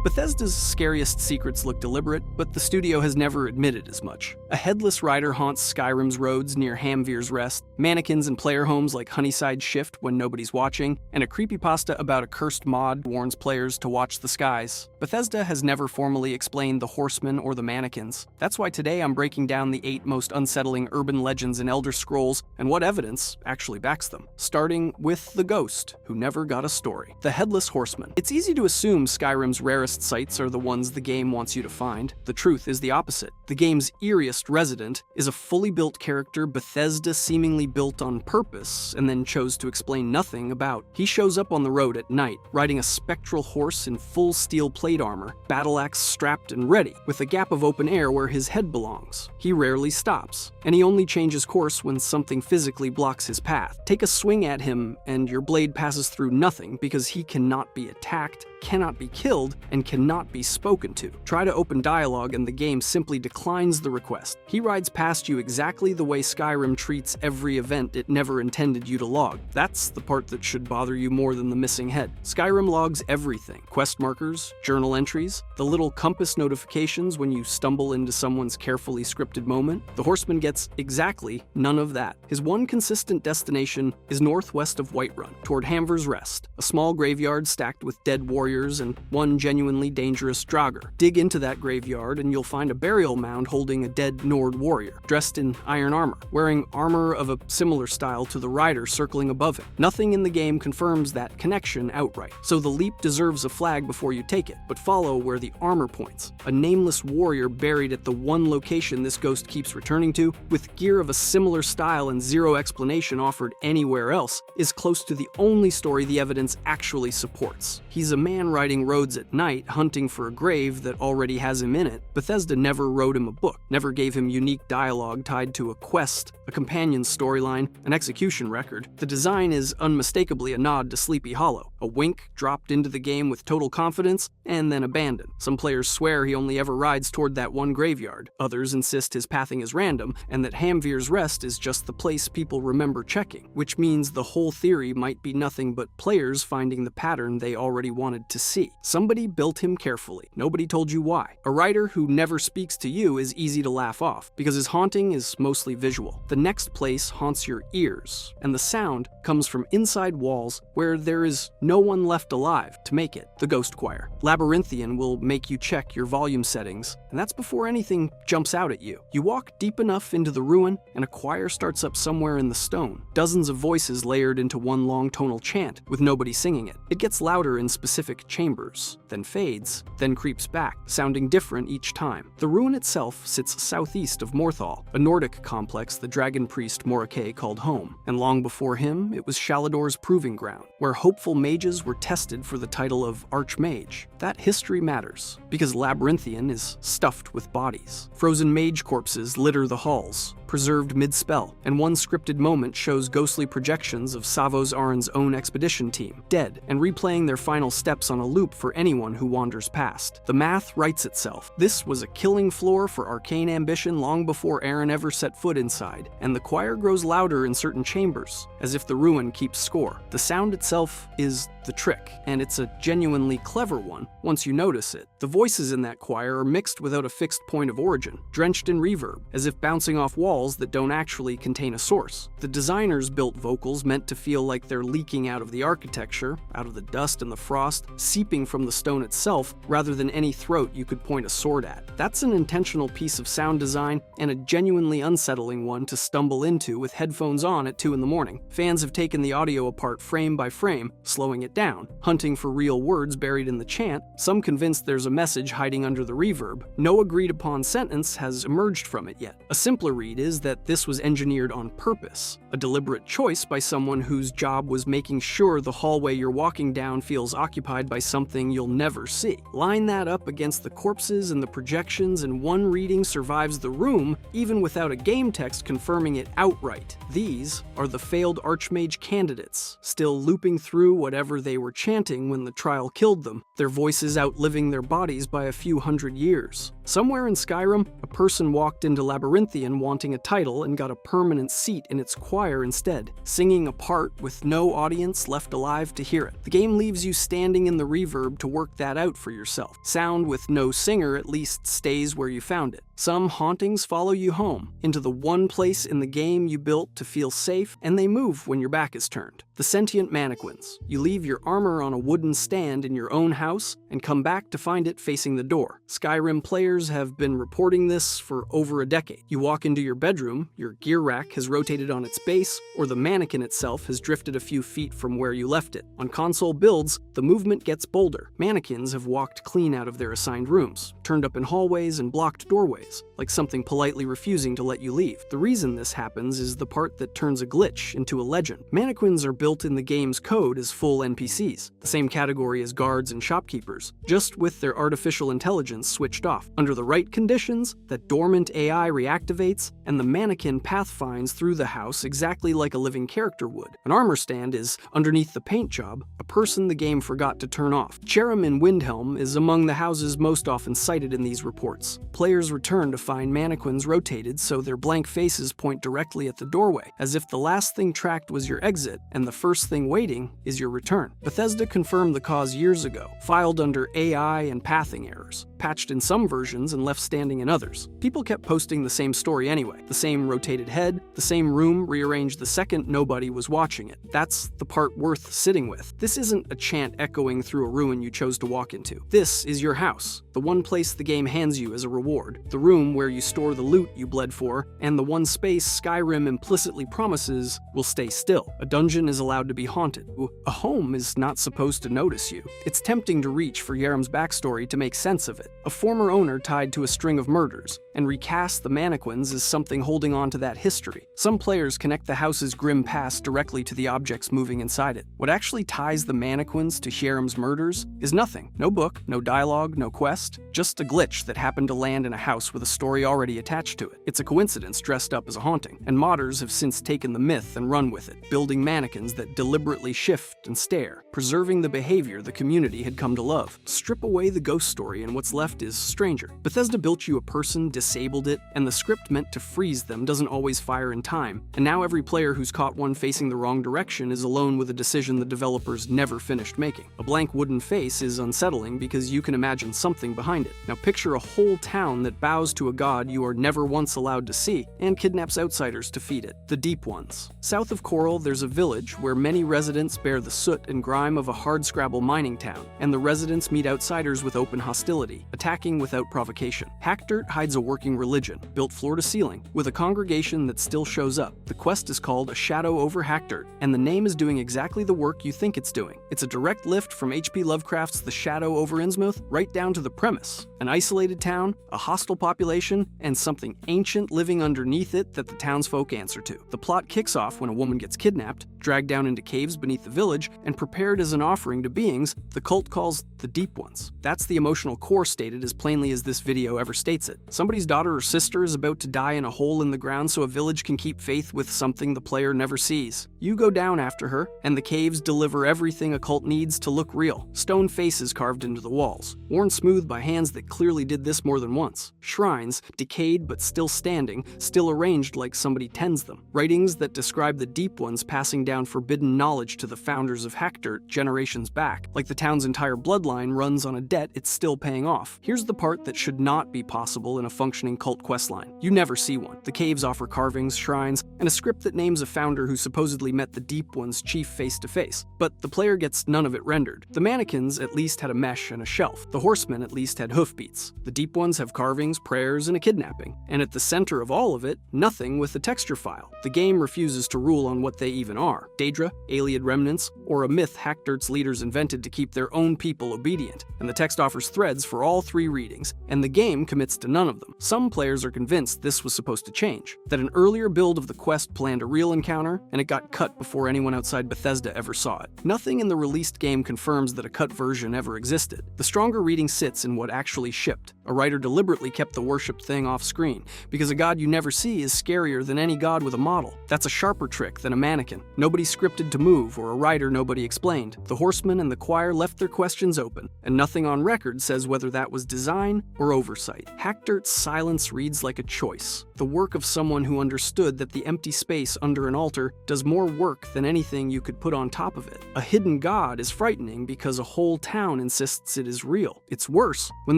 Bethesda's scariest secrets look deliberate, but the studio has never admitted as much. A headless rider haunts Skyrim's roads near Hamvir's Rest, mannequins in player homes like Honeyside shift when nobody's watching, and a creepypasta about a cursed mod warns players to watch the skies. Bethesda has never formally explained the horsemen or the mannequins. That's why today I'm breaking down the 8 most unsettling urban legends in Elder Scrolls and what evidence actually backs them. Starting with the ghost, who never got a story. The Headless Horseman. It's easy to assume Skyrim's rarest sights are the ones the game wants you to find. The truth is the opposite. The game's eeriest resident is a fully built character Bethesda seemingly built on purpose and then chose to explain nothing about. He shows up on the road at night, riding a spectral horse in full steel plate armor, battle axe strapped and ready, with a gap of open air where his head belongs. He rarely stops, and he only changes course when something physically blocks his path. Take a swing at him, and your blade passes through nothing because he cannot be attacked, cannot be killed, and cannot be spoken to. Try to open dialogue and the game simply declines the request. He rides past you exactly the way Skyrim treats every event it never intended you to log. That's the part that should bother you more than the missing head. Skyrim logs everything. Quest markers, journal entries, the little compass notifications when you stumble into someone's carefully scripted moment. The Horseman gets exactly none of that. His one consistent destination is northwest of Whiterun, toward Hamvir's Rest, a small graveyard stacked with dead warriors and one genuinely dangerous Draugr. Dig into that graveyard and you'll find a burial mound holding a dead Nord warrior, dressed in iron armor, wearing armor of a similar style to the rider circling above him. Nothing in the game confirms that connection outright, so the leap deserves a flag before you take it, but follow where the armor points. A nameless warrior buried at the one location this ghost keeps returning to, with gear of a similar style and zero explanation offered anywhere else, is close to the only story the evidence actually supports. He's a man riding roads at night, hunting for a grave that already has him in it. Bethesda never wrote him a book, never gave him unique dialogue tied to a quest, a companion storyline, an execution record. The design is unmistakably a nod to Sleepy Hollow, a wink dropped into the game with total confidence and then abandoned. Some players swear he only ever rides toward that one graveyard. Others insist his pathing is random and that Hamvir's Rest is just the place people remember checking, which means the whole theory might be nothing but players finding the pattern they already wanted to see. Somebody built him carefully. Nobody told you why. A writer who never speaks to you is easy to laugh off because his haunting is mostly visual. The next place haunts your ears, and the sound comes from inside walls where there is no one left alive to make it. The Ghost Choir. Labyrinthian will make you check your volume settings, and that's before anything jumps out at you. You walk deep enough into the ruin, and a choir starts up somewhere in the stone. Dozens of voices layered into one long tonal chant, with nobody singing it. It gets louder in specific chambers, then fades, then creeps back, sounding different each time. The ruin itself sits southeast of Morthal, a Nordic complex the dragon priest Morake called home, and long before him, it was Shalador's proving ground, where hopeful mages were tested for the title of Archmage. That history matters, because Labyrinthian is stuffed with bodies. Frozen mage corpses litter the halls, preserved mid-spell, and one scripted moment shows ghostly projections of Savos Aran's own expedition team, dead, and replaying their final steps on a loop for anyone who wanders past. The math writes itself. This was a killing floor for arcane ambition long before Aran ever set foot inside, and the choir grows louder in certain chambers, as if the ruin keeps score. The sound itself is the trick, and it's a genuinely clever one once you notice it. The voices in that choir are mixed without a fixed point of origin, drenched in reverb, as if bouncing off walls that don't actually contain a source. The designers built vocals meant to feel like they're leaking out of the architecture, out of the dust and the frost, seeping from the stone itself, rather than any throat you could point a sword at. That's an intentional piece of sound design, and a genuinely unsettling one to stumble into with headphones on at 2 in the morning. Fans have taken the audio apart frame by frame, slowing it down, hunting for real words buried in the chant, some convinced there's a message hiding under the reverb. No agreed-upon sentence has emerged from it yet. A simpler read is that this was engineered on purpose, a deliberate choice by someone whose job was making sure the hallway you're walking down feels occupied by something you'll never see. Line that up against the corpses and the projections, and one reading survives the room, even without a game text confirming it outright. These are the failed Archmage candidates, still looping through whatever they were chanting when the trial killed them, their voices outliving their bodies by a few hundred years. Somewhere in Skyrim, a person walked into Labyrinthian wanting a title and got a permanent seat in its choir instead, singing a part with no audience left alive to hear it. The game leaves you standing in the reverb to work that out for yourself. Sound with no singer at least stays where you found it. Some hauntings follow you home, into the one place in the game you built to feel safe, and they move when your back is turned. The sentient mannequins. You leave your armor on a wooden stand in your own house and come back to find it facing the door. Skyrim players have been reporting this for over a decade. You walk into your bedroom, your gear rack has rotated on its base, or the mannequin itself has drifted a few feet from where you left it. On console builds, the movement gets bolder. Mannequins have walked clean out of their assigned rooms, turned up in hallways and blocked doorways, like something politely refusing to let you leave. The reason this happens is the part that turns a glitch into a legend. Mannequins are built in the game's code as full NPCs, the same category as guards and shopkeepers, just with their artificial intelligence switched off. Under the right conditions, that dormant AI reactivates, and the mannequin pathfinds through the house exactly like a living character would. An armor stand is underneath the paint job, a person the game forgot to turn off. Cherem in Windhelm is among the houses most often cited in these reports. Players return to find mannequins rotated so their blank faces point directly at the doorway, as if the last thing tracked was your exit and the first thing waiting is your return. Bethesda confirmed the cause years ago, filed under AI and pathing errors, patched in some versions and left standing in others. People kept posting the same story anyway. The same rotated head, the same room rearranged the second nobody was watching it. That's the part worth sitting with. This isn't a chant echoing through a ruin you chose to walk into. This is your house, the one place the game hands you as a reward, the room where you store the loot you bled for, and the one space Skyrim implicitly promises will stay still. A dungeon is allowed to be haunted. A home is not supposed to notice you. It's tempting to reach for Yerem's backstory to make sense of it. A former owner tied to a string of murders, and recast the mannequins as something holding on to that history. Some players connect the house's grim past directly to the objects moving inside it. What actually ties the mannequins to Yerem's murders is nothing. No book, no dialogue, no quest, just a glitch that happened to land in a house with a story already attached to it. It's a coincidence dressed up as a haunting, and modders have since taken the myth and run with it, building mannequins that deliberately shift and stare, preserving the behavior the community had come to love. Strip away the ghost story and what's left is stranger. Bethesda built you a person, disabled it, and the script meant to freeze them doesn't always fire in time, and now every player who's caught one facing the wrong direction is alone with a decision the developers never finished making. A blank wooden face is unsettling because you can imagine something behind it. Now picture a whole town that bows to a god you are never once allowed to see, and kidnaps outsiders to feed it, the Deep Ones. South of Coral, there's a village where many residents bear the soot and grime of a hardscrabble mining town, and the residents meet outsiders with open hostility, attacking without provocation. Hackdirt hides a working religion, built floor to ceiling, with a congregation that still shows up. The quest is called A Shadow Over Hackdirt, and the name is doing exactly the work you think it's doing. It's a direct lift from H.P. Lovecraft's The Shadow over Innsmouth right down to the premise. An isolated town, a hostile population, and something ancient living underneath it that the townsfolk answer to. The plot kicks off when a woman gets kidnapped, dragged down into caves beneath the village, and prepared as an offering to beings the cult calls the Deep Ones. That's the emotional core stated as plainly as this video ever states it. Somebody's daughter or sister is about to die in a hole in the ground so a village can keep faith with something the player never sees. You go down after her, and the caves deliver everything a cult needs to look real. Stone faces carved into the walls, worn smooth by hands that clearly did this more than once. Shrines, decayed but still standing, still arranged like somebody tends them. Writings that describe the Deep Ones passing down forbidden knowledge to the founders of Hackdirt generations back, like the town's entire bloodline runs on a debt it's still paying off. Here's the part that should not be possible in a functioning cult questline. You never see one. The caves offer carvings, shrines, and a script that names a founder who supposedly met the Deep One's chief face to face, but the player gets none of it rendered. The mannequins at least had a mesh and a shelf. The horsemen at least had hoofbeats. The Deep Ones have carvings, prayers, and a kidnapping. And at the center of all of it, nothing with a texture file. The game refuses to rule on what they even are. Daedra, Ayleid remnants, or a myth Hackdirt's leaders invented to keep their own people obedient. And the text offers threads for all three readings, and the game commits to none of them. Some players are convinced this was supposed to change, that an earlier build of the quest planned a real encounter, and it got cut before anyone outside Bethesda ever saw it. Nothing in the released game confirms that a cut version ever existed. The stronger reading sits in what actually shipped. A writer deliberately kept the worshipped thing off screen, because a god you never see is scarier than any god with a model. That's a sharper trick than a mannequin. Nobody scripted to move, or a writer nobody explained. The horsemen and the choir left their questions open, and nothing on record says whether that was design or oversight. Hackdirt's silence reads like a choice, the work of someone who understood that the empty space under an altar does more work than anything you could put on top of it. A hidden god is frightening because a whole town insists it is real. It's worse when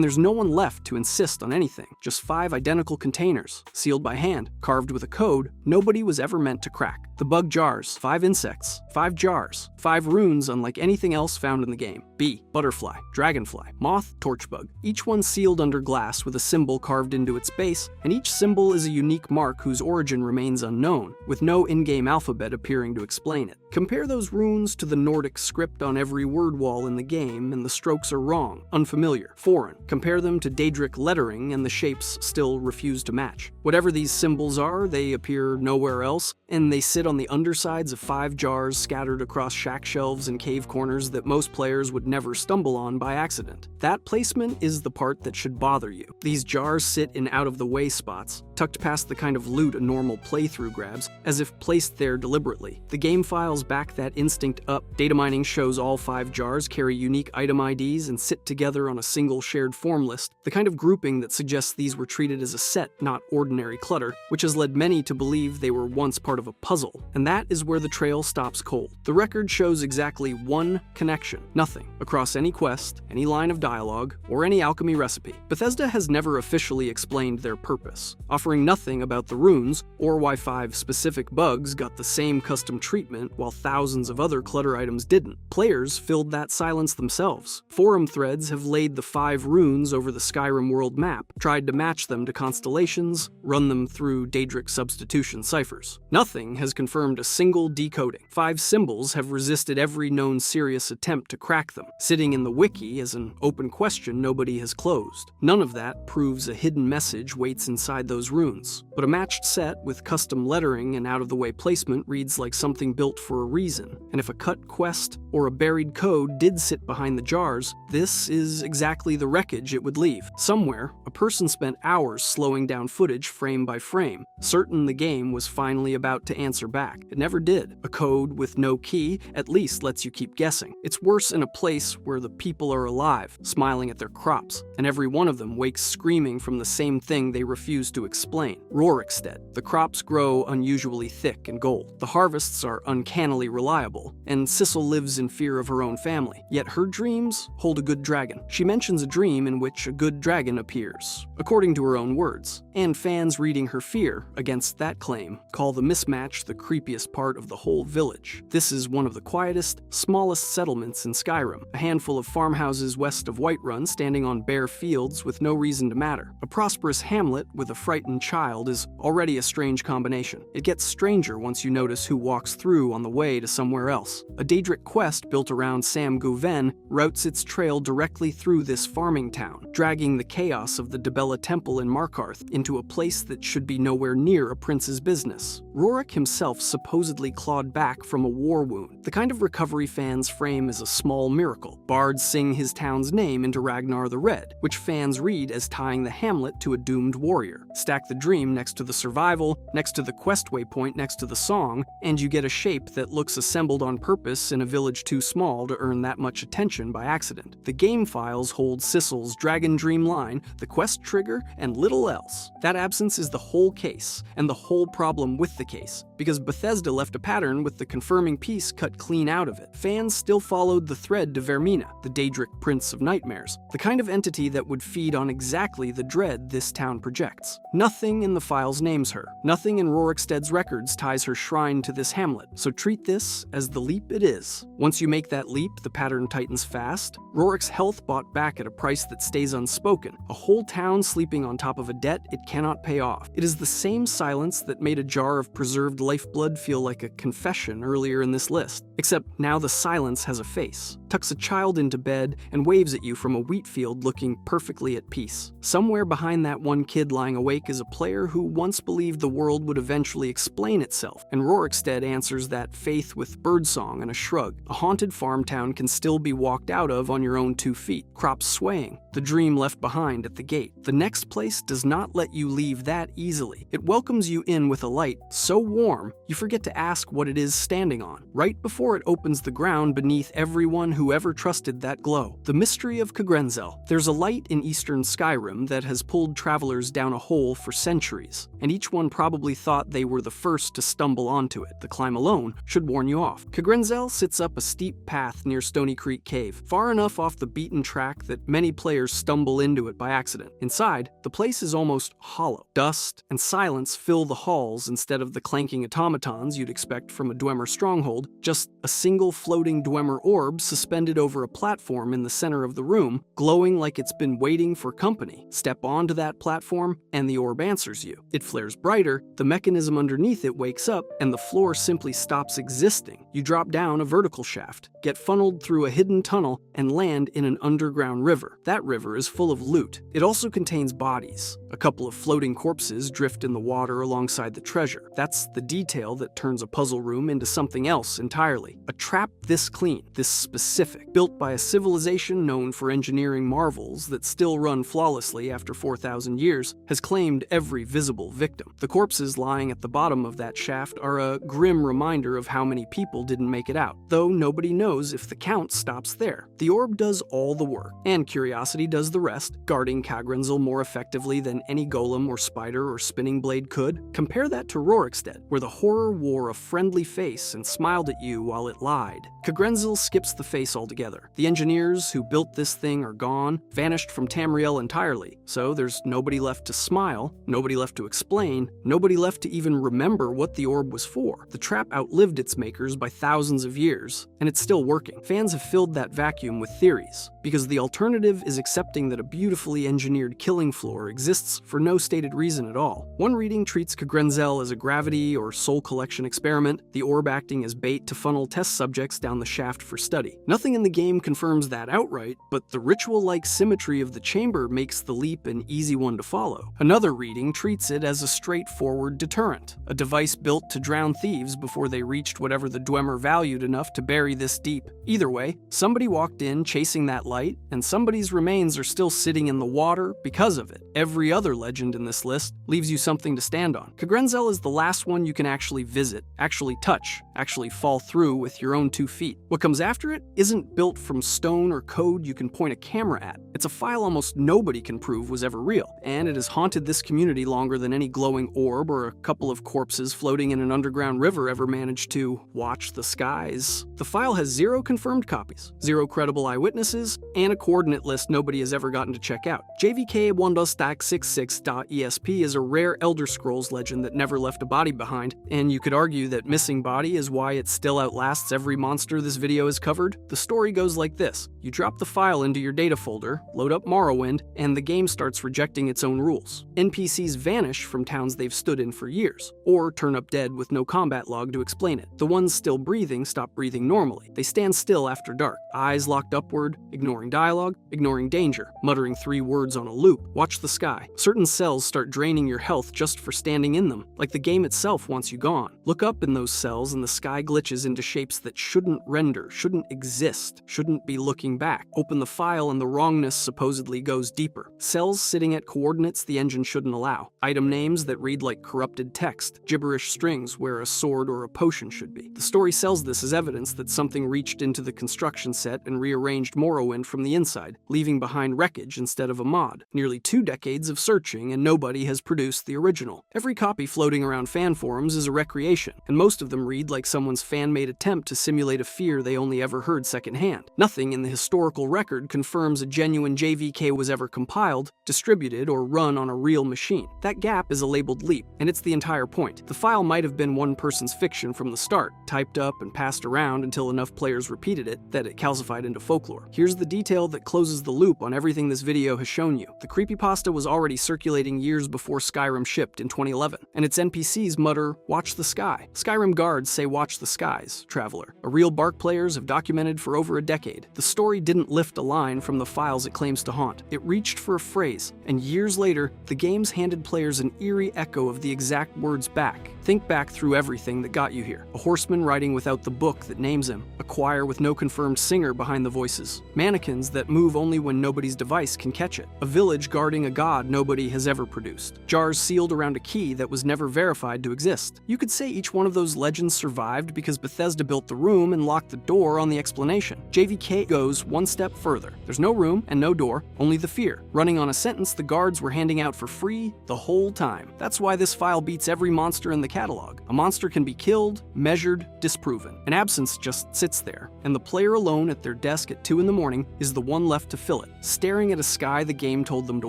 there's no one left to insist on anything. Just 5 identical containers, sealed by hand, carved with a code nobody was ever meant to crack. The bug jars, 5 insects, 5 jars, 5 runes unlike anything else found in the game. Bee, butterfly, dragonfly, moth, torchbug. Each one sealed under glass with a symbol carved into its base, and each symbol is a unique mark whose origin remains unknown, with no in-game alphabet appearing to explain it. Compare those runes to the Nordic script on every word wall in the game, and the strokes are wrong, unfamiliar, foreign. Compare them to Daedric lettering, and the shapes still refuse to match. Whatever these symbols are, they appear nowhere else, and they sit on the undersides of 5 jars scattered across shack shelves and cave corners that most players would never stumble on by accident. That placement is the part that should bother you. These jars sit in out-of-the-way spots, tucked past the kind of loot a normal playthrough grabs, as if placed there deliberately. The game files back that instinct up. Data mining shows all 5 jars carry unique item IDs and sit together on a single shared form list, the kind of grouping that suggests these were treated as a set, not ordinary clutter, which has led many to believe they were once part of a puzzle. And that is where the trail stops cold. The record shows exactly one connection, nothing, across any quest, any line of dialogue, or any alchemy recipe. Bethesda has never officially explained their purpose, offering nothing about the runes or why 5 specific bugs got the same custom treatment while thousands of other clutter items didn't. Players filled that silence themselves. Forum threads have laid the 5 runes over the Skyrim world map, tried to match them to constellations, run them through Daedric substitution ciphers. Nothing has confirmed a single decoding. 5 symbols have resisted every known serious attempt to crack them, sitting in the wiki as an open question nobody has closed. None of that proves a hidden message waits inside those runes. But a matched set with custom lettering and out-of-the-way placement reads like something built for a reason. And if a cut quest or a buried code did sit behind the jars, this is exactly the wreckage it would leave. Somewhere, a person spent hours slowing down footage frame by frame, certain the game was finally about to answer back. It never did. A code with no key at least lets you keep guessing. It's worse in a place where the people are alive, smiling at their crops, and every one of them wakes screaming from the same thing they refuse to explain. Rorikstead. The crops grow unusually thick and gold. The harvests are uncannily reliable, and Sissel lives in fear of her own family. Yet her dreams hold a good dragon. She mentions a dream in which a good dragon appears, according to her own words, and fans reading her fear against that claim call the mismatch the creepiest part of the whole village. This is one of the quietest, smallest settlements in Skyrim, a handful of farmhouses west of Whiterun standing on bare fields with no reason to matter. A prosperous hamlet with a frightened child is already a strange combination. It gets stranger once you notice who walks through on the way to somewhere else. A Daedric quest built around Sam Guven routes its trail directly through this farming town, dragging the chaos of the Dibella Temple in Markarth into a place that should be nowhere near a prince's business. Rorik himself supposedly clawed back from a war wound, the kind of recovery fans frame as a small miracle. Bards sing his town's name into Ragnar the Red, which fans read as tying the hamlet to a doomed warrior. Stack the dream next to the survival, next to the quest waypoint next to the song, and you get a shape that looks assembled on purpose in a village too small to earn that much attention by accident. The game files hold Sissel's Dragon Dream line, the quest trigger, and little else. That absence is the whole case, and the whole problem with the case, because Bethesda left a pattern with the confirming piece cut clean out of it. Fans still followed the thread to Vermina, the Daedric Prince of Nightmares, the kind of entity that would feed on exactly the dread this town projects. Nothing in the files names her. Nothing in Rorikstead's records ties her shrine to this hamlet, so treat this as the leap it is. Once you make that leap, the pattern tightens fast. Rorik's health bought back at a price that stays unspoken. A whole town sleeping on top of a debt it cannot pay off. It is the same silence that made a jar of preserved lifeblood feel like a confession earlier in this list, except now the silence has a face. tucks a child into bed, and waves at you from a wheat field looking perfectly at peace. Somewhere behind that one kid lying awake is a player who once believed the world would eventually explain itself, and Rorikstead answers that faith with birdsong and a shrug. A haunted farm town can still be walked out of on your own 2 feet, crops swaying, the dream left behind at the gate. The next place does not let you leave that easily. It welcomes you in with a light so warm, you forget to ask what it is standing on, right before it opens the ground beneath everyone who ever trusted that glow. The mystery of Kagrenzel. There's a light in eastern Skyrim that has pulled travelers down a hole for centuries, and each one probably thought they were the first to stumble onto it. The climb alone should warn you off. Kagrenzel sits up a steep path near Stony Creek Cave, far enough off the beaten track that many players stumble into it by accident. Inside, the place is almost hollow. Dust and silence fill the halls instead of the clanking automatons you'd expect from a Dwemer stronghold, just a single floating Dwemer orb suspended over a platform in the center of the room, glowing like it's been waiting for company. Step onto that platform, and the orb answers you. It flares brighter, the mechanism underneath it wakes up, and the floor simply stops existing. You drop down a vertical shaft, get funneled through a hidden tunnel, and land in an underground river. That river is full of loot. It also contains bodies. A couple of floating corpses drift in the water alongside the treasure. That's the detail that turns a puzzle room into something else entirely. A trap this clean, this specific, built by a civilization known for engineering marvels that still run flawlessly after 4,000 years, has claimed every visible victim. The corpses lying at the bottom of that shaft are a grim reminder of how many people didn't make it out, though nobody knows if the count stops there. The orb does all the work, and curiosity does the rest, guarding Kagrenzel more effectively than any golem or spider or spinning blade could. Compare that to Rorikstead, where the horror wore a friendly face and smiled at you while it lied. Kagrenzel skips the face altogether. The engineers who built this thing are gone, vanished from Tamriel entirely, so there's nobody left to smile, nobody left to explain, nobody left to even remember what the orb was for. The trap outlived its makers by thousands of years, and it's still working. Fans have filled that vacuum with theories, because the alternative is accepting that a beautifully engineered killing floor exists for no stated reason at all. One reading treats Kagrenzel as a gravity or soul collection experiment, the orb acting as bait to funnel test subjects down the shaft for study. Nothing in the game confirms that outright, but the ritual-like symmetry of the chamber makes the leap an easy one to follow. Another reading treats it as a straightforward deterrent, a device built to drown thieves before they reached whatever the Dwemer valued enough to bury this deep. Either way, somebody walked in chasing that light, and somebody's remains are still sitting in the water because of it. Every other legend in this list leaves you something to stand on. Kagrenzel is the last one you can actually visit, actually touch, actually fall through with your own 2 feet. What comes after it isn't built from stone or code you can point a camera at. It's a file almost nobody can prove was ever real, and it has haunted this community longer than any glowing orb or a couple of corpses floating in an underground river ever managed to watch the skies. The file has 0 confirmed copies, 0 credible eyewitnesses, and a coordinate list nobody has ever gotten to check out. JVK 1.66.esp is a rare Elder Scrolls legend that never left a body behind, and you could argue that missing body is why it still outlasts every monster this video has covered. The story goes like this. You drop the file into your data folder, load up Morrowind, and the game starts rejecting its own rules. NPCs vanish from towns they've stood in for years, or turn up dead with no combat log to explain it. The ones still breathing stop breathing normally. They stand still after dark, eyes locked upward, ignoring dialogue, ignoring danger, muttering 3 words on a loop. Watch the sky. Certain cells start draining your health just for standing in them, like the game itself wants you gone. Look up in those cells and the sky glitches into shapes that shouldn't render, shouldn't exist, shouldn't be looking back. Open the file and the wrongness supposedly goes deeper. Cells sitting at coordinates the engine shouldn't allow. Item names that read like corrupted text. Gibberish strings where a sword or a potion should be. The story sells this as evidence that something reached into the construction set and rearranged Morrowind from the inside, leaving behind wreckage instead of a mod. Nearly 2 decades of searching and nobody has produced the original. Every copy floating around fan forums is a recreation, and most of them read like someone's fan-made attempt to simulate a fear they only ever heard secondhand. Nothing in the historical record confirms a genuine JVK was ever compiled, distributed, or run on a real machine. That gap is a labeled leap, and it's the entire point. The file might have been one person's fiction from the start, typed up and passed around until enough players repeated it that it calcified into folklore. Here's the detail that closes the loop on everything this video has shown you. The creepypasta was already circulating years before Skyrim shipped in 2011, and its NPCs mutter, "Watch the sky." Skyrim guards say watch the skies, traveler. A real Bark players have documented for over a decade. The story didn't lift a line from the files it claims to haunt. It reached for a phrase, and years later, the games handed players an eerie echo of the exact words back. Think back through everything that got you here. A horseman riding without the book that names him. A choir with no confirmed singer behind the voices. Mannequins that move only when nobody's device can catch it. A village guarding a god nobody has ever produced. Jars sealed around a key that was never verified to exist. You could say each one of those legends survived because Bethesda built the room and locked the door on the explanation. JVK goes one step further. There's no room and no door, only the fear, running on a sentence the guards were handing out for free the whole time. That's why this file beats every monster in the catalog. A monster can be killed, measured, disproven. An absence just sits there, and the player alone at their desk at 2 in the morning is the one left to fill it, staring at a sky the game told them to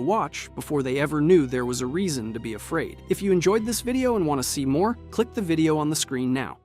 watch before they ever knew there was a reason to be afraid. If you enjoyed this video and want to see more, click the video on the screen now.